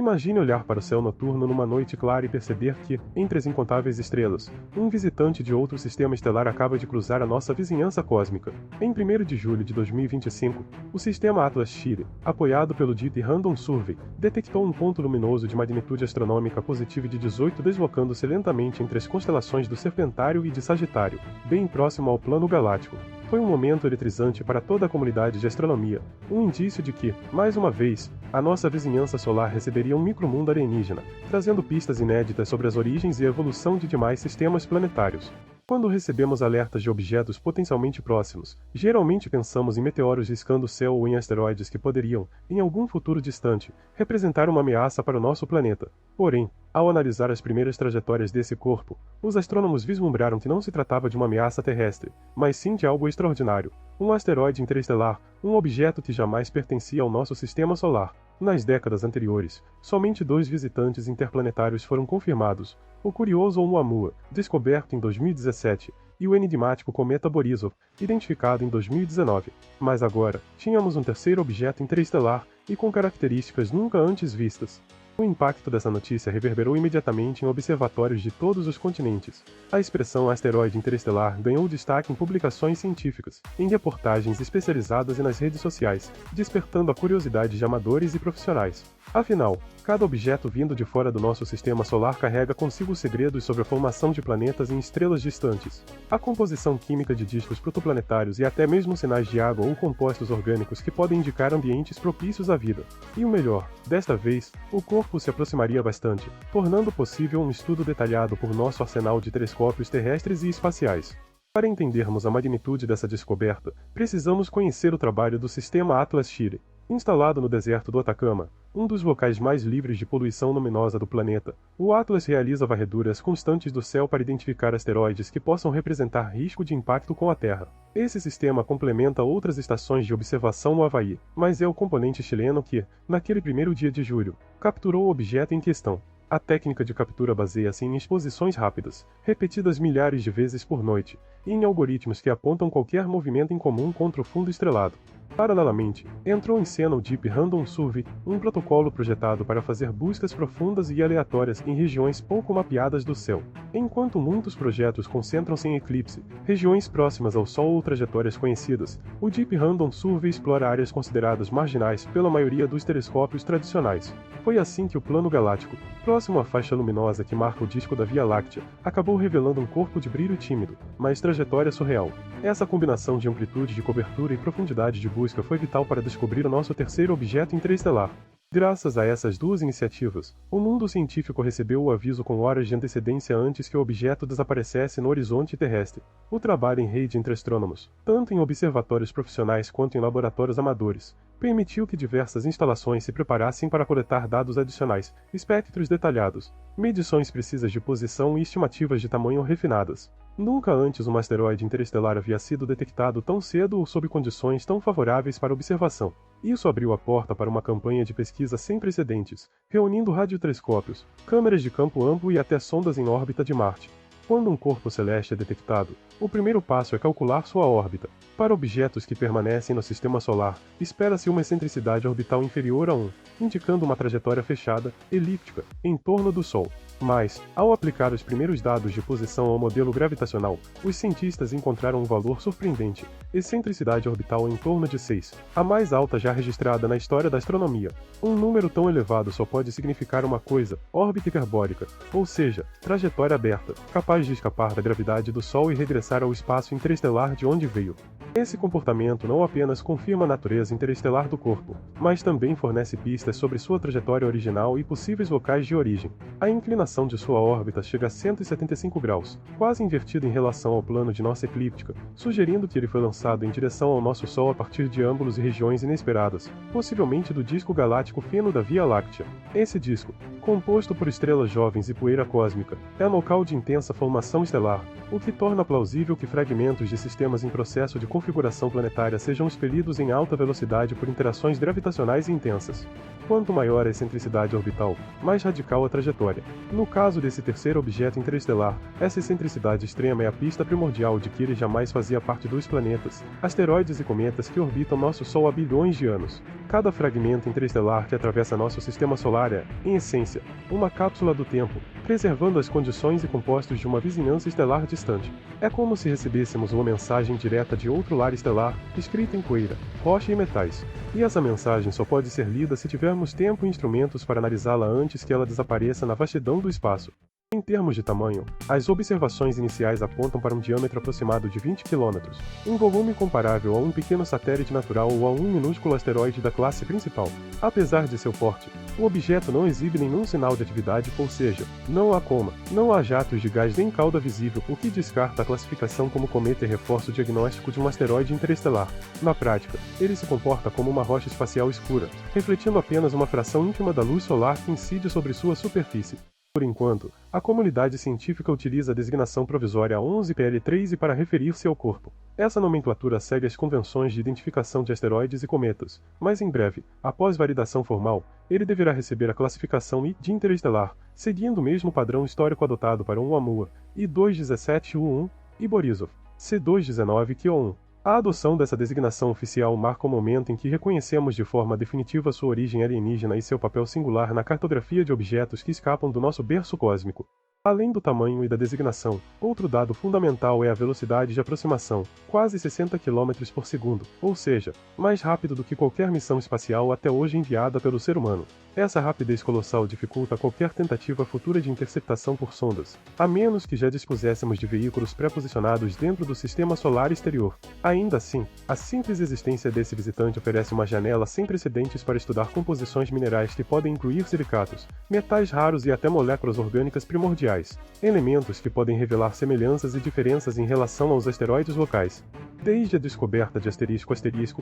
Imagine olhar para o céu noturno numa noite clara e perceber que, entre as incontáveis estrelas, um visitante de outro sistema estelar acaba de cruzar a nossa vizinhança cósmica. Em 1º de julho de 2025, o sistema Atlas-Shire, apoiado pelo Deep Random Survey, detectou um ponto luminoso de magnitude astronômica positiva de 18 deslocando-se lentamente entre as constelações do Serpentário e de Sagitário, bem próximo ao plano galáctico. Foi um momento eletrizante para toda a comunidade de astronomia, um indício de que, mais uma vez, a nossa vizinhança solar receberia um micromundo alienígena, trazendo pistas inéditas sobre as origens e evolução de demais sistemas planetários. Quando recebemos alertas de objetos potencialmente próximos, geralmente pensamos em meteoros riscando o céu ou em asteroides que poderiam, em algum futuro distante, representar uma ameaça para o nosso planeta. Porém, ao analisar as primeiras trajetórias desse corpo, os astrônomos vislumbraram que não se tratava de uma ameaça terrestre, mas sim de algo extraordinário, um asteroide interestelar, um objeto que jamais pertencia ao nosso sistema solar. Nas décadas anteriores, somente 2 visitantes interplanetários foram confirmados, o curioso Oumuamua, descoberto em 2017, e o enigmático cometa Borisov, identificado em 2019. Mas agora, tínhamos um terceiro objeto interestelar e com características nunca antes vistas. O impacto dessa notícia reverberou imediatamente em observatórios de todos os continentes. A expressão asteroide interestelar ganhou destaque em publicações científicas, em reportagens especializadas e nas redes sociais, despertando a curiosidade de amadores e profissionais. Afinal, cada objeto vindo de fora do nosso sistema solar carrega consigo segredos sobre a formação de planetas em estrelas distantes, a composição química de discos protoplanetários e até mesmo sinais de água ou compostos orgânicos que podem indicar ambientes propícios à vida. E o melhor, desta vez, o corpo se aproximaria bastante, tornando possível um estudo detalhado por nosso arsenal de telescópios terrestres e espaciais. Para entendermos a magnitude dessa descoberta, precisamos conhecer o trabalho do sistema Atlas-Shire. Instalado no deserto do Atacama, um dos locais mais livres de poluição luminosa do planeta, o Atlas realiza varreduras constantes do céu para identificar asteroides que possam representar risco de impacto com a Terra. Esse sistema complementa outras estações de observação no Havaí, mas é o componente chileno que, naquele 1º dia de julho, capturou o objeto em questão. A técnica de captura baseia-se em exposições rápidas, repetidas milhares de vezes por noite, e em algoritmos que apontam qualquer movimento incomum contra o fundo estrelado. Paralelamente, entrou em cena o Deep Random Survey, um protocolo projetado para fazer buscas profundas e aleatórias em regiões pouco mapeadas do céu. Enquanto muitos projetos concentram-se em eclipse, regiões próximas ao Sol ou trajetórias conhecidas, o Deep Random Survey explora áreas consideradas marginais pela maioria dos telescópios tradicionais. Foi assim que o plano galáctico, próximo à faixa luminosa que marca o disco da Via Láctea, acabou revelando um corpo de brilho tímido, mas trajetória surreal. Essa combinação de amplitude de cobertura e profundidade de busca foi vital para descobrir o nosso terceiro objeto interestelar. Graças a essas duas iniciativas, o mundo científico recebeu o aviso com horas de antecedência antes que o objeto desaparecesse no horizonte terrestre. O trabalho em rede entre astrônomos, tanto em observatórios profissionais quanto em laboratórios amadores, permitiu que diversas instalações se preparassem para coletar dados adicionais, espectros detalhados, medições precisas de posição e estimativas de tamanho refinadas. Nunca antes um asteroide interestelar havia sido detectado tão cedo ou sob condições tão favoráveis para observação. Isso abriu a porta para uma campanha de pesquisa sem precedentes, reunindo radiotelescópios, câmeras de campo amplo e até sondas em órbita de Marte. Quando um corpo celeste é detectado, o primeiro passo é calcular sua órbita. Para objetos que permanecem no sistema solar, espera-se uma excentricidade orbital inferior a 1, indicando uma trajetória fechada, elíptica, em torno do Sol. Mas, ao aplicar os primeiros dados de posição ao modelo gravitacional, os cientistas encontraram um valor surpreendente, excentricidade orbital em torno de 6, a mais alta já registrada na história da astronomia. Um número tão elevado só pode significar uma coisa: órbita hiperbólica, ou seja, trajetória aberta, capaz de escapar da gravidade do Sol e regressar ao espaço interestelar de onde veio. Esse comportamento não apenas confirma a natureza interestelar do corpo, mas também fornece pistas sobre sua trajetória original e possíveis locais de origem. A inclinação de sua órbita chega a 175 graus, quase invertida em relação ao plano de nossa eclíptica, sugerindo que ele foi lançado em direção ao nosso Sol a partir de ângulos e regiões inesperadas, possivelmente do disco galáctico fino da Via Láctea. Esse disco, composto por estrelas jovens e poeira cósmica, é local de intensa formação estelar, o que torna plausível que fragmentos de sistemas em processo de configuração planetária sejam expelidos em alta velocidade por interações gravitacionais intensas. Quanto maior a excentricidade orbital, mais radical a trajetória. No caso desse terceiro objeto interestelar, essa excentricidade extrema é a pista primordial de que ele jamais fazia parte dos planetas, asteroides e cometas que orbitam nosso Sol há bilhões de anos. Cada fragmento interestelar que atravessa nosso sistema solar é, em essência, uma cápsula do tempo, preservando as condições e compostos de uma vizinhança estelar distante. É como se recebêssemos uma mensagem direta de outro lar estelar, escrita em poeira, rocha e metais. E essa mensagem só pode ser lida se tivermos tempo e instrumentos para analisá-la antes que ela desapareça na vastidão do espaço. Em termos de tamanho, as observações iniciais apontam para um diâmetro aproximado de 20 km, um volume comparável a um pequeno satélite natural ou a um minúsculo asteroide da classe principal. Apesar de seu porte, o objeto não exibe nenhum sinal de atividade, ou seja, não há coma, não há jatos de gás nem cauda visível, o que descarta a classificação como cometa e reforça o diagnóstico de um asteroide interestelar. Na prática, ele se comporta como uma rocha espacial escura, refletindo apenas uma fração ínfima da luz solar que incide sobre sua superfície. Por enquanto, a comunidade científica utiliza a designação provisória 11PL3 para referir-se ao corpo. Essa nomenclatura segue as convenções de identificação de asteroides e cometas, mas em breve, após validação formal, ele deverá receber a classificação I de interestelar, seguindo o mesmo padrão histórico adotado para Oumuamua, I217U1, e Borisov, C219Kyo1. A adoção dessa designação oficial marca o momento em que reconhecemos de forma definitiva sua origem alienígena e seu papel singular na cartografia de objetos que escapam do nosso berço cósmico. Além do tamanho e da designação, outro dado fundamental é a velocidade de aproximação, quase 60 km por segundo, ou seja, mais rápido do que qualquer missão espacial até hoje enviada pelo ser humano. Essa rapidez colossal dificulta qualquer tentativa futura de interceptação por sondas, a menos que já dispuséssemos de veículos pré-posicionados dentro do sistema solar exterior. Ainda assim, a simples existência desse visitante oferece uma janela sem precedentes para estudar composições minerais que podem incluir silicatos, metais raros e até moléculas orgânicas primordiais. Elementos que podem revelar semelhanças e diferenças em relação aos asteroides locais. Desde a descoberta de asterisco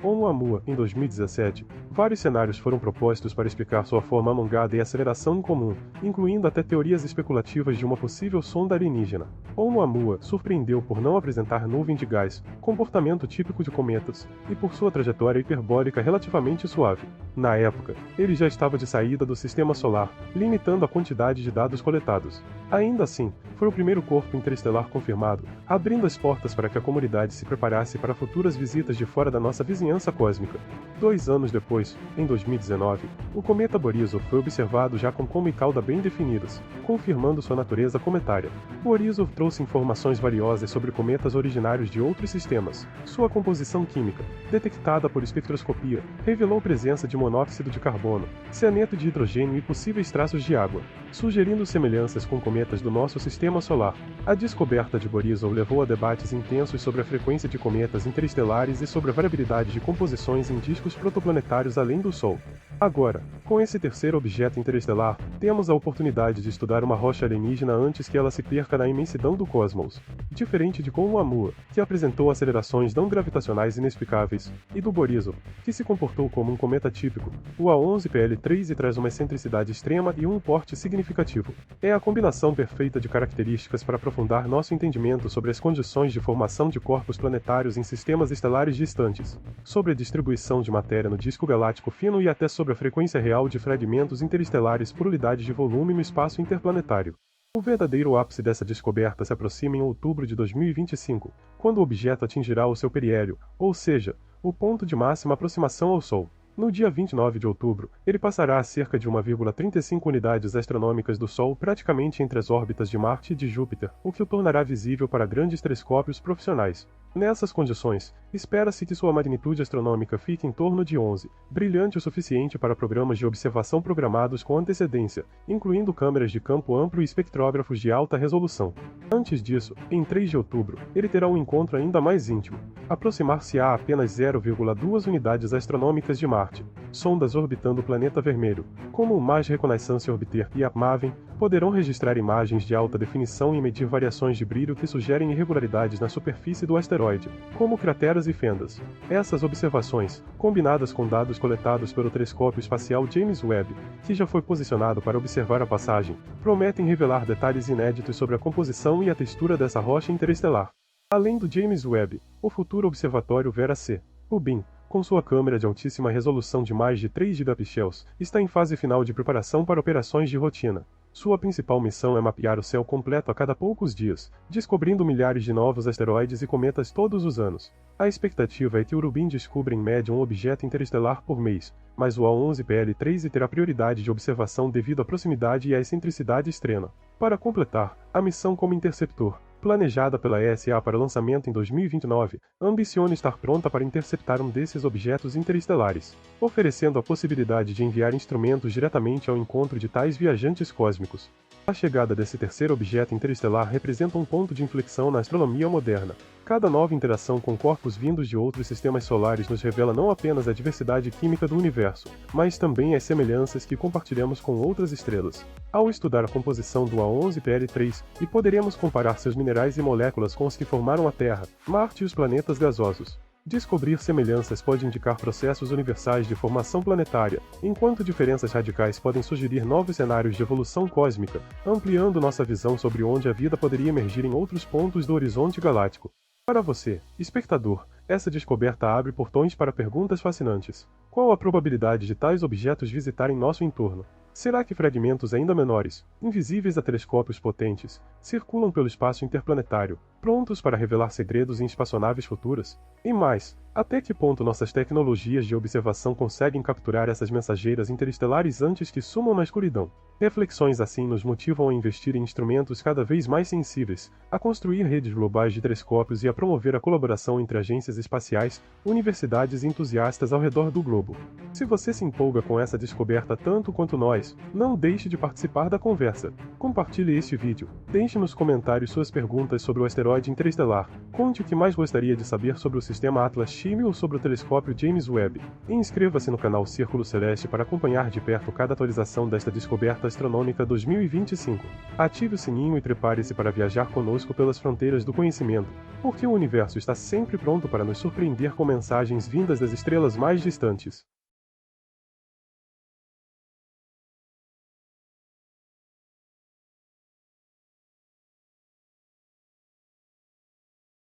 Oumuamua em 2017, vários cenários foram propostos para explicar sua forma alongada e aceleração incomum, incluindo até teorias especulativas de uma possível sonda alienígena. Oumuamua surpreendeu por não apresentar nuvem de gás, comportamento típico de cometas, e por sua trajetória hiperbólica relativamente suave. Na época, ele já estava de saída do sistema solar, limitando a quantidade de dados coletados. Ainda assim, foi o primeiro corpo interestelar confirmado, abrindo as portas para que a comunidade se preparasse para futuras visitas de fora da nossa vizinhança cósmica. 2 anos depois, em 2019, o cometa Borisov foi observado já com coma e cauda bem definidas, confirmando sua natureza cometária. Borisov trouxe informações valiosas sobre cometas originários de outros sistemas. Sua composição química, detectada por espectroscopia, revelou presença de monóxido de carbono, cianeto de hidrogênio e possíveis traços de água, sugerindo semelhanças com cometas do nosso sistema solar. A descoberta de Borisov levou a debates intensos sobre a frequência de cometas interestelares e sobre a variabilidade de composições em discos protoplanetários além do Sol. Agora, com esse terceiro objeto interestelar, temos a oportunidade de estudar uma rocha alienígena antes que ela se perca na imensidão do cosmos. Diferente de Oumuamua, que apresentou acelerações não gravitacionais inexplicáveis, e do Borisov, que se comportou como um cometa típico, o A11PL3 traz uma excentricidade extrema e um porte significativo. É a combinação perfeita de características para aprofundar nosso entendimento sobre as condições de formação de corpos planetários em sistemas estelares distantes, sobre a distribuição de matéria no disco galáctico fino e até sobre a frequência real de fragmentos interestelares por unidade de volume no espaço interplanetário. O verdadeiro ápice dessa descoberta se aproxima em outubro de 2025, quando o objeto atingirá o seu periélio, ou seja, o ponto de máxima aproximação ao Sol. No dia 29 de outubro, ele passará a cerca de 1,35 unidades astronômicas do Sol, praticamente entre as órbitas de Marte e de Júpiter, o que o tornará visível para grandes telescópios profissionais. Nessas condições, espera-se que sua magnitude astronômica fique em torno de 11, brilhante o suficiente para programas de observação programados com antecedência, incluindo câmeras de campo amplo e espectrógrafos de alta resolução. Antes disso, em 3 de outubro, ele terá um encontro ainda mais íntimo. Aproximar-se-á apenas 0,2 unidades astronômicas de Marte. Sondas orbitando o planeta vermelho, como o Mars Reconnaissance Orbiter e a MAVEN, poderão registrar imagens de alta definição e medir variações de brilho que sugerem irregularidades na superfície do asteroide, como crateras e fendas. Essas observações, combinadas com dados coletados pelo telescópio espacial James Webb, que já foi posicionado para observar a passagem, prometem revelar detalhes inéditos sobre a composição e a textura dessa rocha interestelar. Além do James Webb, o futuro observatório Vera-C. Rubin, com sua câmera de altíssima resolução de mais de 3 gigapixels, está em fase final de preparação para operações de rotina. Sua principal missão é mapear o céu completo a cada poucos dias, descobrindo milhares de novos asteroides e cometas todos os anos. A expectativa é que o Rubin descubra em média um objeto interestelar por mês, mas o A11PL-13 terá prioridade de observação devido à proximidade e à excentricidade extrema. Para completar, a missão como interceptor, planejada pela ESA para lançamento em 2029, ambiciona estar pronta para interceptar um desses objetos interestelares, oferecendo a possibilidade de enviar instrumentos diretamente ao encontro de tais viajantes cósmicos. A chegada desse terceiro objeto interestelar representa um ponto de inflexão na astronomia moderna. Cada nova interação com corpos vindos de outros sistemas solares nos revela não apenas a diversidade química do universo, mas também as semelhanças que compartilhamos com outras estrelas. Ao estudar a composição do A11PL-3, poderemos comparar seus minerais e moléculas com os que formaram a Terra, Marte e os planetas gasosos. Descobrir semelhanças pode indicar processos universais de formação planetária, enquanto diferenças radicais podem sugerir novos cenários de evolução cósmica, ampliando nossa visão sobre onde a vida poderia emergir em outros pontos do horizonte galáctico. Para você, espectador, essa descoberta abre portões para perguntas fascinantes. Qual a probabilidade de tais objetos visitarem nosso entorno? Será que fragmentos ainda menores, invisíveis a telescópios potentes, circulam pelo espaço interplanetário, prontos para revelar segredos em espaçonaves futuras? E mais, até que ponto nossas tecnologias de observação conseguem capturar essas mensageiras interestelares antes que sumam na escuridão? Reflexões assim nos motivam a investir em instrumentos cada vez mais sensíveis, a construir redes globais de telescópios e a promover a colaboração entre agências espaciais, universidades e entusiastas ao redor do globo. Se você se empolga com essa descoberta tanto quanto nós, não deixe de participar da conversa. Compartilhe este vídeo, deixe nos comentários suas perguntas sobre o asteroide interestelar, conte o que mais gostaria de saber sobre o sistema Atlas Chime ou sobre o telescópio James Webb, e inscreva-se no canal Círculo Celeste para acompanhar de perto cada atualização desta descoberta astronômica 2025. Ative o sininho e prepare-se para viajar conosco pelas fronteiras do conhecimento, porque o universo está sempre pronto para nos surpreender com mensagens vindas das estrelas mais distantes.